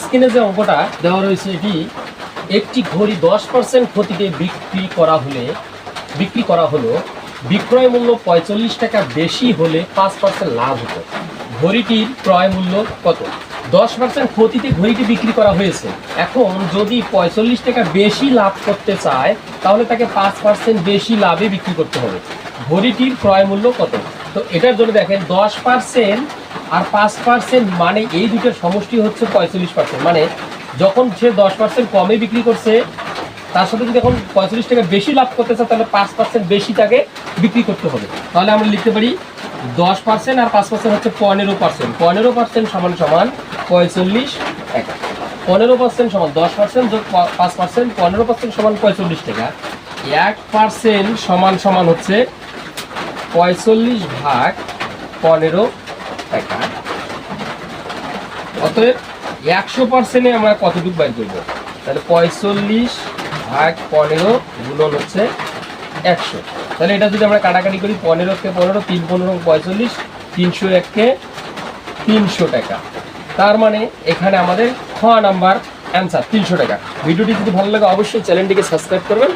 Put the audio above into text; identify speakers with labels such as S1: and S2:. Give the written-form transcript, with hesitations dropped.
S1: স্ক্রিনে যে অঙ্কটা দেওয়া রয়েছে এটি একটি ঘড়ি 10% ক্ষতিতে বিক্রি করা হলো বিক্রয় মূল্য 45 টাকা বেশি হলে 5% লাভ হতো। ঘড়িটির ক্রয় মূল্য কত? 10% ক্ষতিতে ঘড়িটি বিক্রি করা হয়েছে। এখন যদি 45 টাকা বেশি লাভ করতে চায় তাহলে তাকে 5% বেশি লাভে বিক্রি করতে হবে। ঘড়িটির ক্রয় মূল্য কত? তো এটার জন্য দেখেন 10% আর 5% মানে এই দুটোর সমষ্টি হচ্ছে 45%। মানে যখন সে 10% কমে বিক্রি করছে তার সাথে যদি এখন 45 টাকা বেশি লাভ করতে চায় তাহলে 5% বেশি তাকে বিক্রি করতে হবে। তাহলে আমরা লিখতে পারি 10% আর 5% হচ্ছে 15%। 15% সমান সমান 45 টাকা। 15% সমান 10% যোগ 5%, 15% সমান 45 টাকা। 1% সমান সমান হচ্ছে 45 ভাগ 15 টাকা। অতএব 100%-এ আমরা কতটুকু বাইর করবো? তাহলে 45 ভাগ 15 গুণন হচ্ছে 100। তাহলে এটা যদি আমরা কাটাকাটি করি 15-কে 15, 3 15 45, 301-কে 300 টাকা। তার মানে এখানে আমাদের খ নাম্বার অ্যান্সার 300 টাকা। ভিডিওটি যদি ভালো লাগে অবশ্যই চ্যানেলটিকে সাবস্ক্রাইব করবেন।